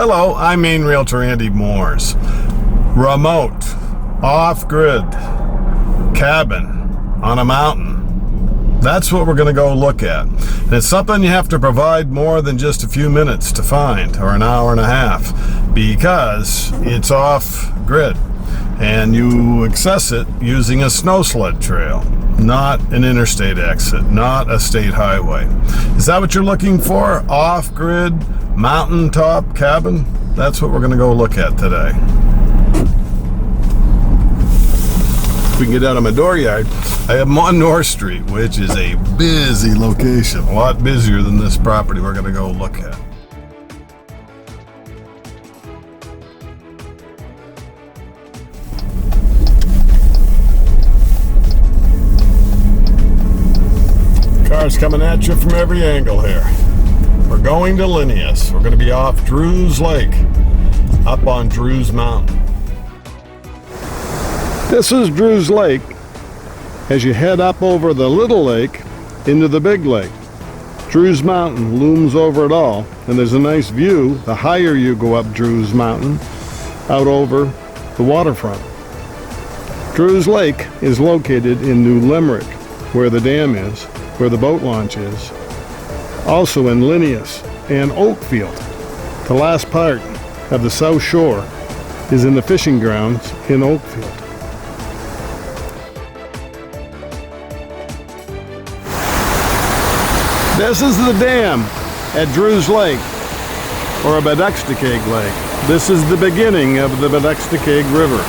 Hello, I'm Maine Realtor Andy Moores. Remote, off-grid, cabin on a mountain. That's what we're going to go look at. And it's something you have to provide more than just a few minutes to find, or an hour and a half, because it's off-grid. And you access it using a snow sled trail, not an interstate exit, not a state highway. Is that what you're looking for? Off-grid, mountaintop cabin? That's what we're going to go look at today. We can get out of my dooryard. I am on North Street, which is a busy location, a lot busier than this property we're going to go look at. Cars coming at you from every angle here. We're going to Linnaeus. We're going to be off Drews Lake, up on Drews Mountain. This is Drews Lake as you head up over the little lake into the big lake. Drews Mountain looms over it all, and there's a nice view the higher you go up Drews Mountain out over the waterfront. Drews Lake is located in New Limerick, where the dam is, where the boat launch is. Also in Linnaeus and Oakfield. The last part of the South Shore is in the fishing grounds in Oakfield. This is the dam at Drews Lake, or Bedextacag Lake. This is the beginning of the Bedextacag River.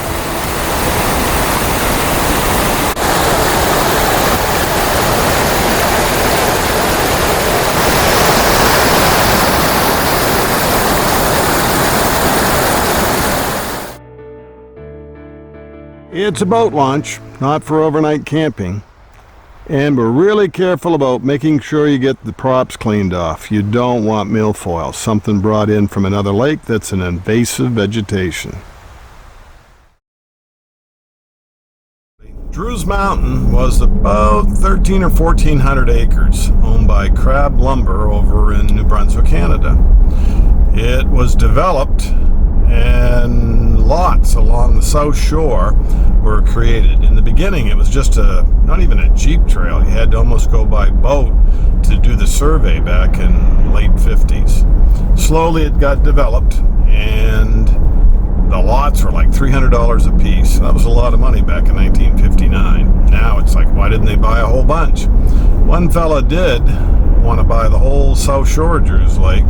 It's a boat launch, not for overnight camping. And we're really careful about making sure you get the props cleaned off. You don't want milfoil, something brought in from another lake that's an invasive vegetation. Drews Mountain was about 1,300 or 1,400 acres, owned by Crab Lumber over in New Brunswick, Canada. It was developed and lots along the South Shore were created. In the beginning, it was just not even a jeep trail. You had to almost go by boat to do the survey back in late 50s. Slowly it got developed, and the lots were like $300 a piece. That was a lot of money back in 1959. Now it's like, why didn't they buy a whole bunch? One fella did want to buy the whole South Shore of Drews Lake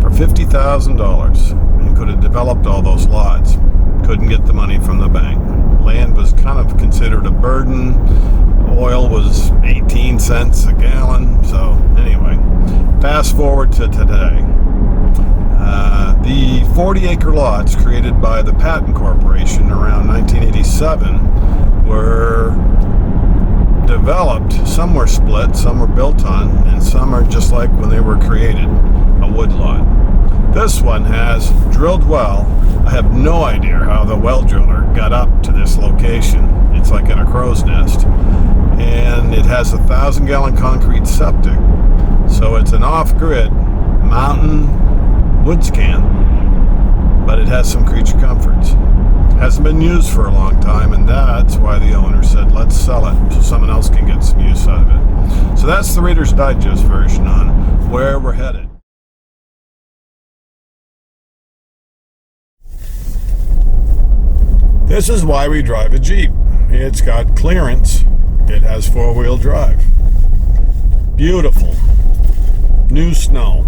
for $50,000. Could have developed all those lots. Couldn't get the money from the bank. Land was kind of considered a burden. Oil was 18 cents a gallon. So anyway, fast forward to today. The 40-acre lots created by the Patent Corporation around 1987 were developed. Some were split, some were built on, and some are just like when they were created, a wood lot. This one has drilled well. I have no idea how the well driller got up to this location. It's like in a crow's nest. And it has 1,000-gallon concrete septic. So it's an off-grid mountain woods can, but it has some creature comforts. Hasn't been used for a long time, and that's why the owner said, let's sell it so someone else can get some use out of it. So that's the Reader's Digest version on where we're headed. This is why we drive a Jeep. It's got clearance. It has four-wheel drive. Beautiful. New snow.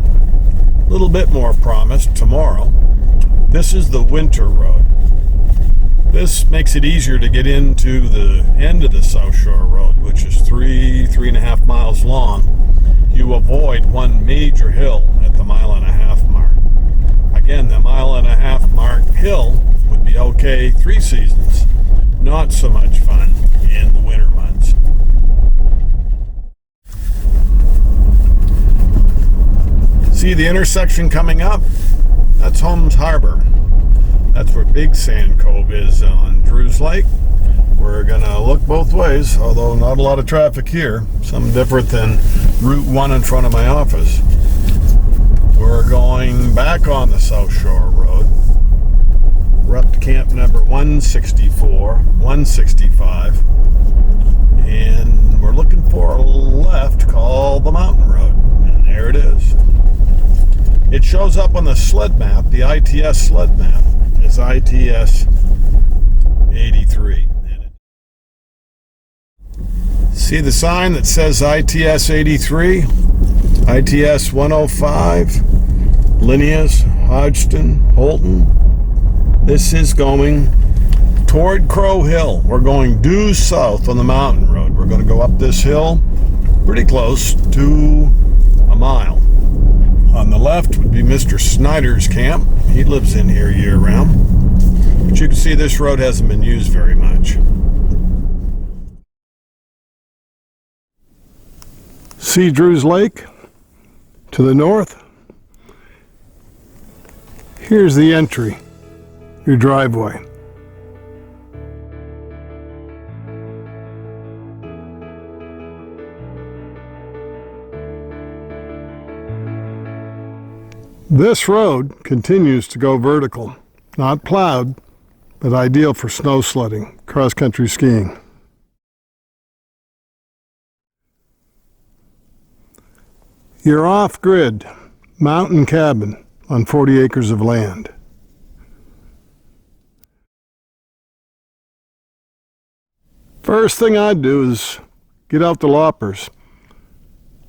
A little bit more promised tomorrow. This is the winter road. This makes it easier to get into the end of the South Shore Road, which is 3.5 miles long. You avoid one major hill at the 1.5 mile mark. Again, the 1.5 mile mark hill would be okay 3 seasons, not so much fun in the winter months. See the intersection coming up? That's Holmes Harbor. That's where Big Sand Cove is on Drews Lake. We're gonna look both ways, although not a lot of traffic here. Something different than Route 1 in front of my office. We're going back on the South Shore Road. We're up to camp number 164, 165, and we're looking for a left called the Mountain Road, and there it is. It shows up on the sled map, the ITS sled map is ITS 83. See the sign that says ITS 83, ITS 105, Linneas, Hodgson, Holton. This is going toward Crow Hill. We're going due south on the mountain road. We're going to go up this hill pretty close to a mile. On the left would be Mr. Snyder's camp. He lives in here year round. But you can see this road hasn't been used very much. See Drew's Lake to the north. Here's the entry, your driveway. This road continues to go vertical, not plowed, but ideal for snow sledding, cross-country skiing. Your off-grid mountain cabin on 40 acres of land. First thing I'd do is get out the loppers,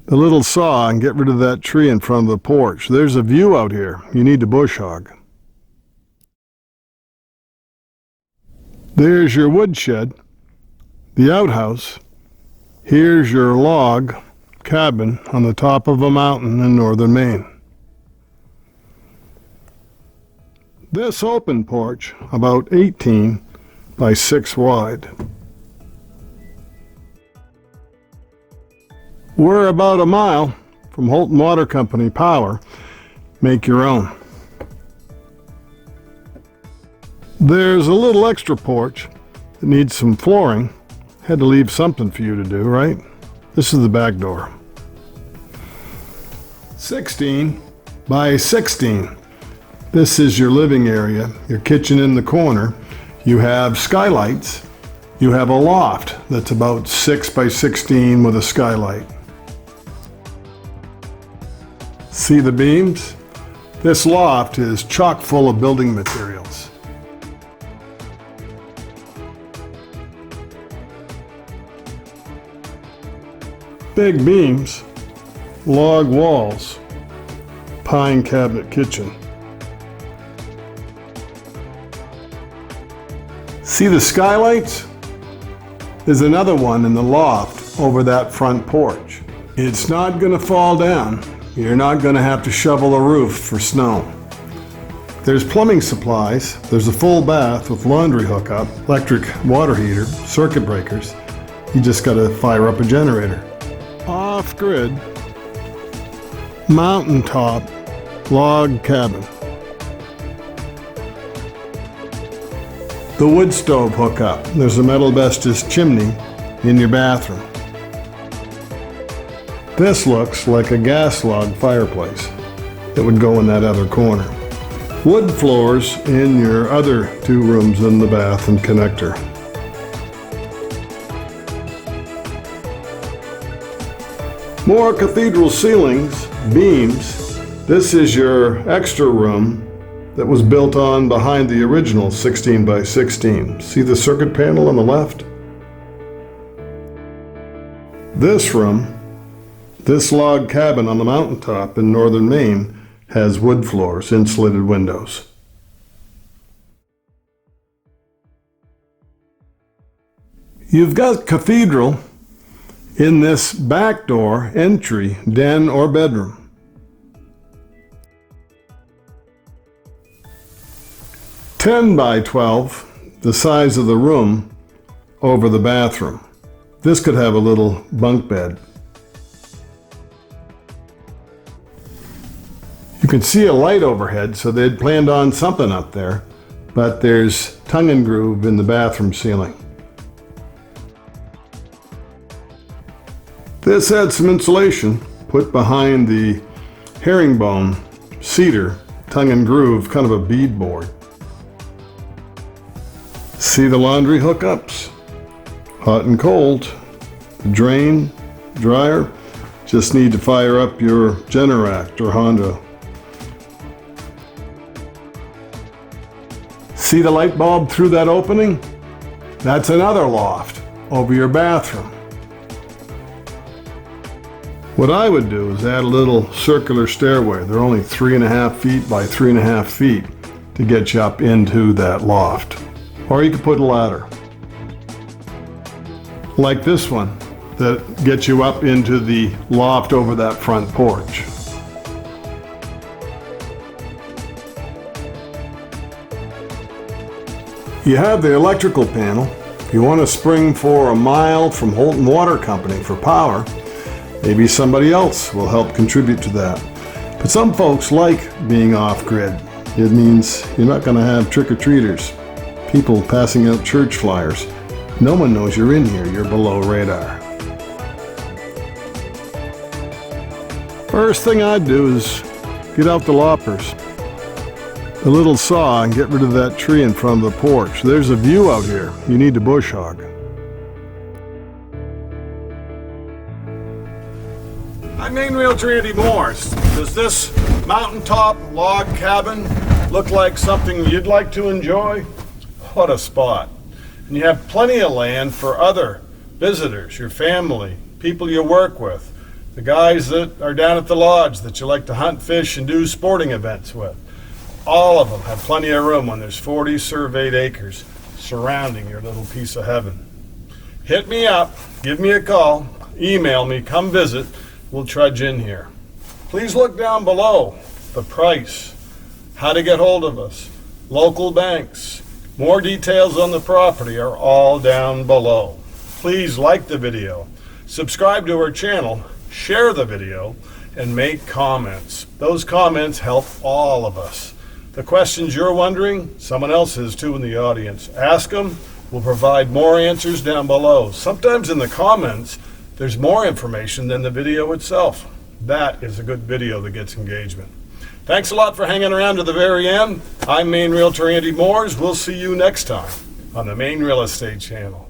the little saw, and get rid of that tree in front of the porch. There's a view out here. You need to bush hog. There's your woodshed, the outhouse. Here's your log cabin on the top of a mountain in northern Maine. This open porch, about 18 by 6 wide. We're about a mile from Holton Water Company Power. Make your own. There's a little extra porch that needs some flooring. Had to leave something for you to do, right? This is the back door. 16 by 16. This is your living area, your kitchen in the corner. You have skylights. You have a loft that's about 6 by 16 with a skylight. See the beams? This loft is chock full of building materials. Big beams, log walls, pine cabinet kitchen. See the skylights? There's another one in the loft over that front porch. It's not going to fall down. You're not going to have to shovel a roof for snow. There's plumbing supplies. There's a full bath with laundry hookup, electric water heater, circuit breakers. You just got to fire up a generator. Off-grid, mountaintop, log cabin. The wood stove hookup. There's a metal asbestos chimney in your bathroom. This looks like a gas log fireplace that would go in that other corner. Wood floors in your other 2 rooms in the bath and connector. More cathedral ceilings, beams. This is your extra room that was built on behind the original 16 by 16. See the circuit panel on the left? This room, this log cabin on the mountaintop in northern Maine, has wood floors, insulated windows. You've got cathedral in this back door, entry, den, or bedroom. "10 by 12, the size of the room over the bathroom. This could have a little bunk bed. You can see a light overhead, so they'd planned on something up there, but there's tongue and groove in the bathroom ceiling. This had some insulation put behind the herringbone cedar, tongue and groove, kind of a beadboard. See the laundry hookups? Hot and cold. Drain, dryer. Just need to fire up your Generac or Honda. See the light bulb through that opening? That's another loft over your bathroom. What I would do is add a little circular stairway. They're only 3.5 feet by 3.5 feet to get you up into that loft. Or you could put a ladder, like this one, that gets you up into the loft over that front porch. You have the electrical panel. If you want to spring for a mile from Holton Water Company for power, maybe somebody else will help contribute to that. But some folks like being off-grid. It means you're not going to have trick-or-treaters, people passing out church flyers. No one knows you're in here. You're below radar. First thing I'd do is get out the loppers, a little saw, and get rid of that tree in front of the porch. There's a view out here. You need to bush hog. I'm Maine Realtor Andy Morse. Does this mountaintop log cabin look like something you'd like to enjoy? What a spot. And you have plenty of land for other visitors, your family, people you work with, the guys that are down at the lodge that you like to hunt, fish, and do sporting events with. All of them have plenty of room when there's 40 surveyed acres surrounding your little piece of heaven. Hit me up, give me a call, email me, come visit. We'll trudge in here. Please look down below. The price, how to get hold of us, local banks. More details on the property are all down below. Please like the video, subscribe to our channel, share the video, and make comments. Those comments help all of us. The questions you're wondering, someone else is too in the audience. Ask them. We'll provide more answers down below. Sometimes in the comments, there's more information than the video itself. That is a good video that gets engagement. Thanks a lot for hanging around to the very end. I'm Maine Realtor Andy Morse. We'll see you next time on the Maine Real Estate Channel.